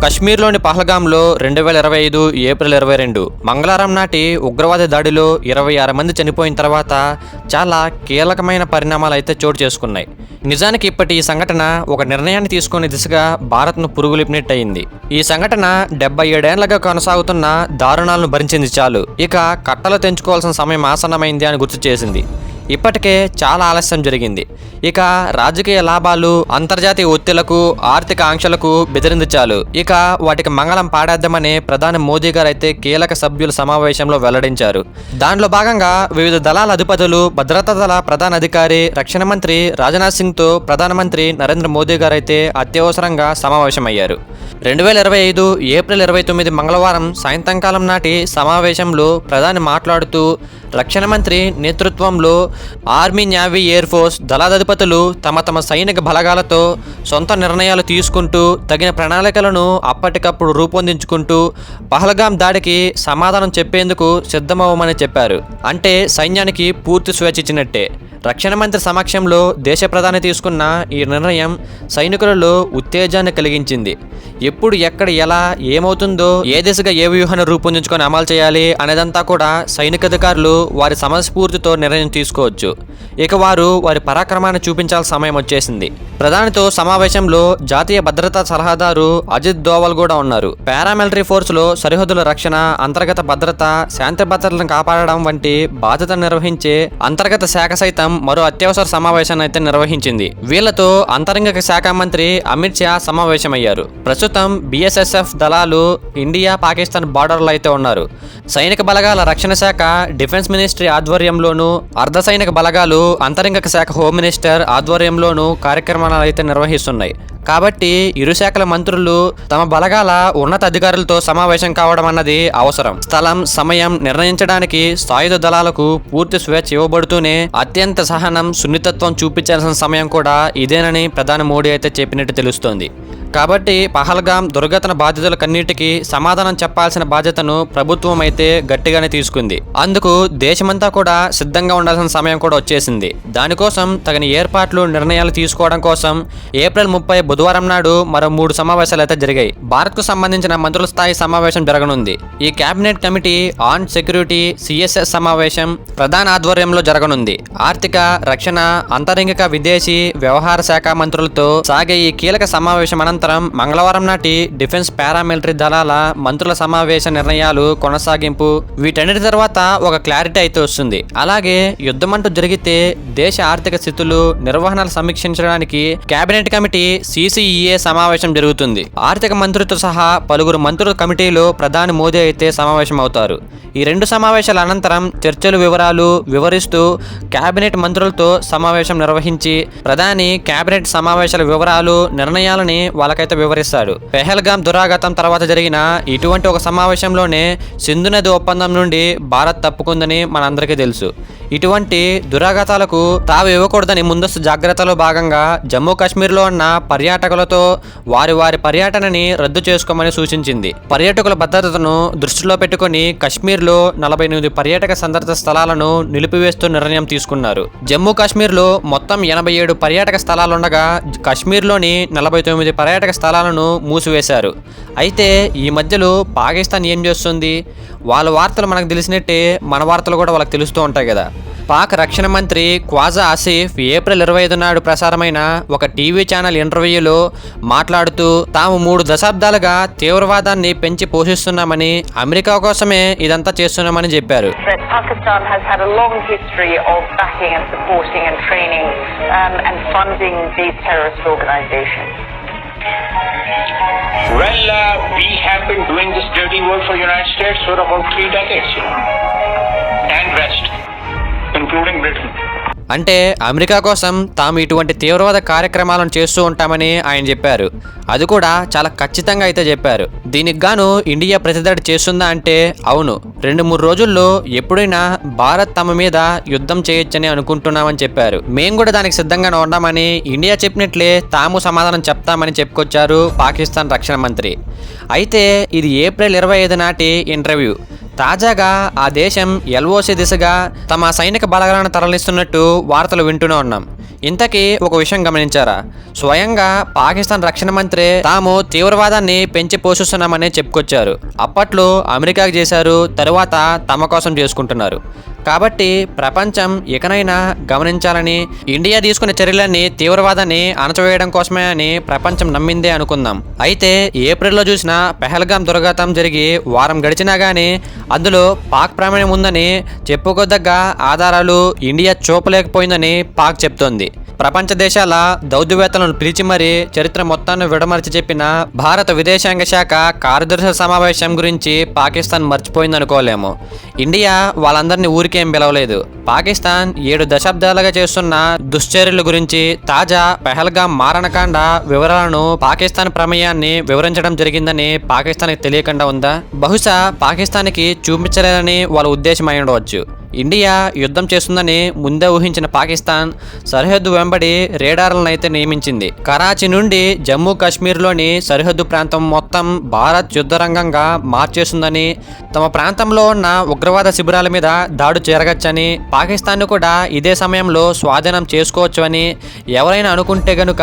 కశ్మీర్లోని పహల్గాంలో 2025 April 22 మంగళవారం నాటి ఉగ్రవాద దాడిలో 26 మంది చనిపోయిన తర్వాత చాలా కీలకమైన పరిణామాలు అయితే చోటు చేసుకున్నాయి. నిజానికి ఇప్పటి ఈ సంఘటన ఒక నిర్ణయాన్ని తీసుకునే దిశగా భారత్ను పురుగులిపినట్టయింది. ఈ సంఘటన 77 ఏళ్లుగా కొనసాగుతున్న దారుణాలను భరించింది చాలు, ఇక కట్టలు తెంచుకోవాల్సిన సమయం ఆసన్నమైంది అని గుర్తు చేసింది. ఇప్పటికే చాలా ఆలస్యం జరిగింది. ఇక రాజకీయ లాభాలు, అంతర్జాతీయ ఒత్తిళ్లకు, ఆర్థిక ఆంక్షలకు బెదిరింది చాలు, ఇక వాటికి మంగళం పాడేద్దామని ప్రధాని మోదీ గారు అయితే కీలక సభ్యుల సమావేశంలో వెల్లడించారు. దానిలో భాగంగా వివిధ దళాల అధిపతులు, భద్రతా దళ ప్రధాన అధికారి, రక్షణ మంత్రి రాజ్నాథ్ సింగ్తో ప్రధానమంత్రి నరేంద్ర మోదీ గారు అయితే అత్యవసరంగా సమావేశమయ్యారు. 2025 ఏప్రిల్ 29 మంగళవారం సాయంత్రకాలం నాటి సమావేశంలో ప్రధాని మాట్లాడుతూ రక్షణ మంత్రి నేతృత్వంలో ఆర్మీ, నేవీ, ఎయిర్ ఫోర్స్ దళాధిపతులు తమ తమ సైనిక బలగాలతో సొంత నిర్ణయాలు తీసుకుంటూ తగిన ప్రణాళికలను అప్పటికప్పుడు రూపొందించుకుంటూ పహల్గాం దాడికి సమాధానం చెప్పేందుకు సిద్ధమవ్వమని చెప్పారు. అంటే సైన్యానికి పూర్తి స్వేచ్ఛ ఇచ్చినట్టే. రక్షణ మంత్రి సమక్షంలో దేశ ప్రధాని తీసుకున్న ఈ నిర్ణయం సైనికులలో ఉత్తేజాన్ని కలిగించింది. ఎప్పుడు, ఎక్కడ, ఎలా, ఏమవుతుందో, ఏ దిశగా ఏ వ్యూహాన్ని రూపొందించుకొని అమలు చేయాలి అనేదంతా కూడా సైనికాధికారులు వారి సమస్ఫూర్తితో నిర్ణయం తీసుకోవచ్చు. ఇక వారు వారి పరాక్రమాన్ని చూపించాల్సిన సమయం వచ్చేసింది. ప్రధానితో సమావేశంలో జాతీయ భద్రతా సలహాదారు అజిత్ దోవల్ కూడా ఉన్నారు. పారామిలిటరీ ఫోర్సులో సరిహద్దుల రక్షణ, అంతర్గత భద్రత, శాంతి భద్రతలను కాపాడడం వంటి బాధ్యత నిర్వహించే అంతర్గత శాఖ సైతం మరో అత్యవసర సమావేశాన్ని అయితే నిర్వహించింది. వీళ్లతో అంతరంగిక శాఖ మంత్రి అమిత్ షా సమావేశమయ్యారు. ప్రస్తుతం BSSF దళాలు ఇండియా, పాకిస్తాన్ బార్డర్లో అయితే ఉన్నారు. సైనిక బలగాల రక్షణ శాఖ డిఫెన్స్ మినిస్ట్రీ ఆధ్వర్యంలోనూ, అర్ధ సైనిక బలగాలు అంతరంగిక శాఖ హోమ్ మినిస్టర్ ఆధ్వర్యంలోనూ కార్యక్రమాలు అయితే నిర్వహిస్తున్నాయి. కాబట్టి ఇరు శాఖల మంత్రులు తమ బలగాల ఉన్నత అధికారులతో సమావేశం కావడం అన్నది అవసరం. స్థలం, సమయం నిర్ణయించడానికి సాయుధ దళాలకు పూర్తి స్వేచ్ఛ ఇవ్వబడుతూనే అత్యంత సహనం, సున్నితత్వం చూపించాల్సిన సమయం కూడా ఇదేనని ప్రధాని మోడీ అయితే చెప్పినట్టు తెలుస్తోంది. కాబట్టి పహల్గాం దుర్ఘటన బాధితులకన్నిటికీ సమాధానం చెప్పాల్సిన బాధ్యతను ప్రభుత్వం అయితే గట్టిగానే తీసుకుంది. అందుకు దేశమంతా కూడా సిద్ధంగా ఉండాల్సిన సమయం కూడా వచ్చేసింది. దానికోసం తగిన ఏర్పాట్లు, నిర్ణయాలు తీసుకోవడం కోసం ఏప్రిల్ 30 బుధవారం నాడు మరో 3 సమావేశాలు అయితే జరిగాయి. భారత్కు సంబంధించిన మంత్రుల స్థాయి సమావేశం జరగనుంది. ఈ cabinet committee on security CSS సమావేశం ప్రధాన ఆధ్వర్యంలో జరగనుంది. ఆర్థిక, రక్షణ, అంతరంగిక, విదేశీ వ్యవహార శాఖ మంత్రులతో సాగే ఈ కీలక సమావేశం అనంతరం మంగళవారం నాటి డిఫెన్స్, పారామిలిటరీ దళాల మంత్రుల సమావేశ నిర్ణయాలు కొనసాగింపు. వీటన్నిటి తర్వాత ఒక క్లారిటీ అయితే వస్తుంది. అలాగే యుద్ధమంటూ జరిగితే దేశ ఆర్థిక స్థితులు, నిర్వహణలు సమీక్షించడానికి కేబినెట్ కమిటీ CCEA సమావేశం జరుగుతుంది. ఆర్థిక మంత్రితో సహా పలువురు మంత్రుల కమిటీలో ప్రధాని మోదీ అయితే సమావేశం అవుతారు. ఈ 2 సమావేశాల అనంతరం చర్చలు వివరాలు వివరిస్తూ కేబినెట్ మంత్రులతో సమావేశం నిర్వహించి ప్రధాని కేబినెట్ సమావేశాల వివరాలు, నిర్ణయాలని వాళ్ళకైతే వివరిస్తాడు. పెహల్గాం దురాఘాతం తర్వాత జరిగిన ఇటువంటి ఒక సమావేశంలోనే సింధు నది ఒప్పందం నుండి భారత్ తప్పుకుందని మనందరికీ తెలుసు. ఇటువంటి దురాఘాతాలకు తావు ఇవ్వకూడదని ముందస్తు జాగ్రత్తలో భాగంగా జమ్మూ కాశ్మీర్లో ఉన్న పర్యాటకులతో వారి పర్యటనని రద్దు చేసుకోమని సూచించింది. పర్యాటకుల భద్రతను దృష్టిలో పెట్టుకుని కశ్మీర్లో 48 పర్యాటక సందర్శన స్థలాలను నిలిపివేస్తూ నిర్ణయం తీసుకున్నారు. జమ్మూ కాశ్మీర్లో మొత్తం 87 పర్యాటక స్థలాలుండగా కాశ్మీర్లోని 49 పర్యాటక స్థలాలను మూసివేశారు. అయితే ఈ మధ్యలో పాకిస్తాన్ ఏం చేస్తుంది? వాళ్ళ వార్తలు మనకు తెలిసినట్టే మన వార్తలు కూడా వాళ్ళకి తెలుస్తూ ఉంటాయి కదా. పాక్ రక్షణ మంత్రి ఖ్వాజా ఆసిఫ్ ఏప్రిల్ 25 నాడు ప్రసారమైన ఒక టీవీ ఛానల్ ఇంటర్వ్యూలో మాట్లాడుతూ తాము 3 దశాబ్దాలుగా తీవ్రవాదాన్ని పెంచి పోషిస్తున్నామని, అమెరికా కోసమే ఇదంతా చేస్తున్నామని చెప్పారు. Pakistan has had a long history of backing and supporting and training and funding these terrorist organizations. Well, we have been doing this dirty work for the United States for about 3 decades, and West, including Britain. అంటే America కోసం తాము ఇటువంటి తీవ్రవాద కార్యక్రమాలను చేస్తూ ఉంటామని ఆయన చెప్పారు. అది కూడా చాలా ఖచ్చితంగా అయితే చెప్పారు. దీనికి గాను ఇండియా ప్రతిదాడి చేస్తుందా అంటే అవును, 2-3 రోజుల్లో ఎప్పుడైనా భారత్ తమ మీద యుద్ధం చేయొచ్చని అనుకుంటున్నామని చెప్పారు. మేము కూడా దానికి సిద్ధంగానే ఉన్నామని ఇండియా చెప్పినట్లే తాము సమాధానం చెప్తామని చెప్పుకొచ్చారు పాకిస్తాన్ రక్షణ మంత్రి. అయితే ఇది ఏప్రిల్ 25 నాటి ఇంటర్వ్యూ. తాజాగా ఆ దేశం LOC దిశగా తమ సైనిక బలగాలను తరలిస్తున్నట్టు వార్తలు వింటూనే ఉన్నాం. ఇంతకీ ఒక విషయం గమనించారా? స్వయంగా పాకిస్తాన్ రక్షణ మంత్రి తాము తీవ్రవాదాన్ని పెంచి పోషిస్తున్నామని చెప్పుకొచ్చారు. అప్పట్లో అమెరికాకు చేశారు, తరువాత తమ కోసం చేసుకుంటున్నారు. కాబట్టి ప్రపంచం ఇకనైనా గమనించాలని, ఇండియా తీసుకున్న చర్యలన్నీ తీవ్రవాదాన్ని అణచివేయడం కోసమే అని ప్రపంచం నమ్మిందే అనుకుందాం. అయితే ఏప్రిల్లో చూసిన పెహల్గాం దుర్ఘాతం జరిగి వారం గడిచినా కానీ అందులో పాక్ ప్రమేయం ఉందని చెప్పుకోదగ్గ ఆధారాలు ఇండియా చూపలేకపోయిందని పాక్ చెప్తోంది. ప్రపంచ దేశాల దౌత్యవేత్తలను పిలిచి మరీ చరిత్ర మొత్తాన్ని విడమర్చి చెప్పిన భారత విదేశాంగ శాఖ కార్యదర్శుల సమావేశం గురించి పాకిస్తాన్ మర్చిపోయిందనుకోలేము. ఇండియా వాళ్ళందరినీ ఊరికేం పిలవలేదు. పాకిస్తాన్ 7 దశాబ్దాలుగా చేస్తున్న దుశ్చర్యల గురించి, తాజా పెహల్గాం మారణకాండ వివరాలను, పాకిస్తాన్ ప్రమేయాన్ని వివరించడం జరిగిందని పాకిస్తాన్కి తెలియకుండా ఉందా? బహుశా పాకిస్తాన్కి చూపించలేదని వాళ్ళ ఉద్దేశం అయి ఉండవచ్చు. ఇండియా యుద్ధం చేస్తుందని ముందే ఊహించిన పాకిస్తాన్ సరిహద్దు వెంబడి రేడార్లను అయితే నియమించింది. కరాచీ నుండి జమ్మూ కాశ్మీర్లోని సరిహద్దు ప్రాంతం మొత్తం భారత్ యుద్ధరంగంగా మార్చేస్తుందని, తమ ప్రాంతంలో ఉన్న ఉగ్రవాద శిబిరాల మీద దాడు చేరగచ్చని, పాకిస్తాన్ను కూడా ఇదే సమయంలో స్వాధీనం చేసుకోవచ్చు అని ఎవరైనా అనుకుంటే గనుక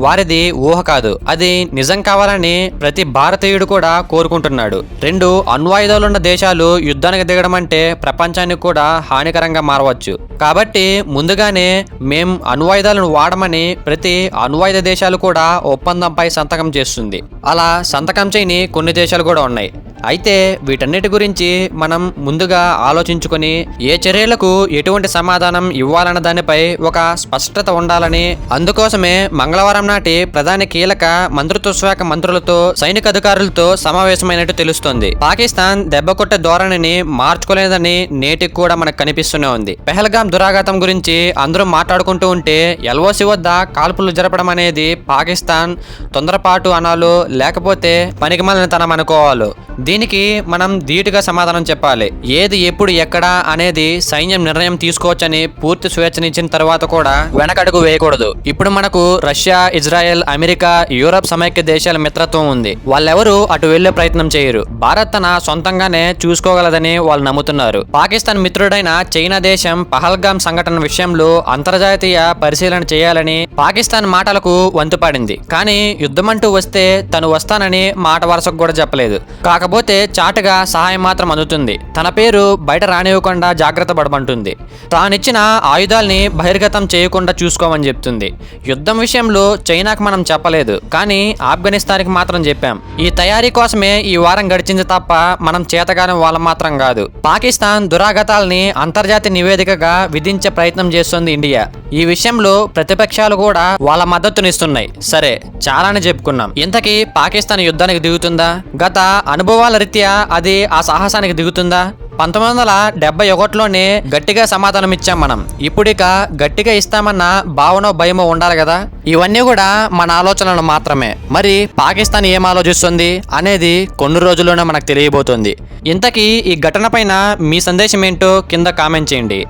వారిది ఊహ కాదు, అది నిజం కావాలని ప్రతి భారతీయుడు కూడా కోరుకుంటున్నాడు. 2 అణ్వాయుధాలున్న దేశాలు యుద్ధానికి దిగడం అంటే ప్రపంచానికి కూడా హానికరంగా మారవచ్చు. కాబట్టి ముందుగానే మేం అణ్వాయుధాలను వాడమని ప్రతి అణ్వాయుధ దేశాలు కూడా ఒప్పందంపై సంతకం చేస్తుంది. అలా సంతకం చేయని కొన్ని దేశాలు కూడా ఉన్నాయి. అయితే వీటన్నిటి గురించి మనం ముందుగా ఆలోచించుకొని ఏ చర్యలకు ఎటువంటి సమాధానం ఇవ్వాలన్న దానిపై ఒక స్పష్టత ఉండాలని, అందుకోసమే మంగళవారం నాటి ప్రధాని కీలక మంత్రిత్వ శాఖ మంత్రులతో, సైనిక అధికారులతో సమావేశమైనట్టు తెలుస్తోంది. పాకిస్తాన్ దెబ్బ కొట్టే ధోరణిని మార్చుకోలేదని నేటికి కూడా మనకు కనిపిస్తూనే ఉంది. పెహల్గాం దురాఘాతం గురించి అందరూ మాట్లాడుకుంటూ ఉంటే ఎల్ఓసి వద్ద కాల్పులు జరపడం అనేది పాకిస్తాన్ తొందరపాటు అనాలో లేకపోతే పనికిమాలినతనం అనుకోవాలో, దీనికి మనం ధీటుగా సమాధానం చెప్పాలి. ఏది ఎప్పుడు ఎక్కడ అనేది సైన్యం నిర్ణయం తీసుకోవచ్చని పూర్తి స్వేచ్ఛనిచ్చిన తర్వాత కూడా వెనకడుగు వేయకూడదు. ఇప్పుడు మనకు రష్యా, ఇజ్రాయెల్, అమెరికా, యూరప్ సమైక్య దేశాల మిత్రత్వం ఉంది. వాళ్ళెవరూ అటు వెళ్లే ప్రయత్నం చేయరు. భారత్ తన సొంతంగానే చూసుకోగలదని వాళ్ళు నమ్ముతున్నారు. పాకిస్తాన్ మిత్రుడైన చైనా దేశం పహల్గాం సంఘటన విషయంలో అంతర్జాతీయ పరిశీలన చేయాలని పాకిస్తాన్ మాటలకు వంతుపడింది. కానీ యుద్ధమంటూ వస్తే తను వస్తానని మాట వరుసకు కూడా చెప్పలేదు. కాకపోతే చాటుగా సహాయం మాత్రం అందుతుంది. తన పేరు బయట రానివ్వకుండా జాగ్రత్త పడమంటుంది. తానిచ్చిన ఆయుధాల్ని బహిర్గతం చేయకుండా చూసుకోమని చెప్తుంది. యుద్ధం విషయంలో చైనాకు మనం చెప్పలేదు, కానీ ఆఫ్ఘనిస్తాన్కి మాత్రం చెప్పాం. ఈ తయారీ కోసమే ఈ వారం గడిచింది తప్ప మనం చేతగాని వాళ్ళ మాత్రం కాదు. పాకిస్తాన్ దురాఘాతాల్ని అంతర్జాతీయ నివేదికగా విధించే ప్రయత్నం చేస్తుంది ఇండియా. ఈ విషయంలో ప్రతిపక్షాలు కూడా వాళ్ళ మద్దతునిస్తున్నాయి. సరే, చాలానే చెప్పుకున్నాం. ఇంతకీ పాకిస్తాన్ యుద్ధానికి దిగుతుందా? గత అనుభవాల రీత్యా అది ఆ సాహసానికి దిగుతుందా? 1971లోనే గట్టిగా సమాధానం ఇచ్చాం మనం. ఇప్పుడిక గట్టిగా ఇస్తామన్న భావనో భయమో ఉండాలి కదా. ఇవన్నీ కూడా మన ఆలోచనలు మాత్రమే. మరి పాకిస్తాన్ ఏం ఆలోచిస్తుంది అనేది కొన్ని రోజుల్లోనే మనకు తెలియబోతుంది. ఇంతకీ ఈ ఘటన పైన మీ సందేశం ఏంటో కింద కామెంట్ చేయండి.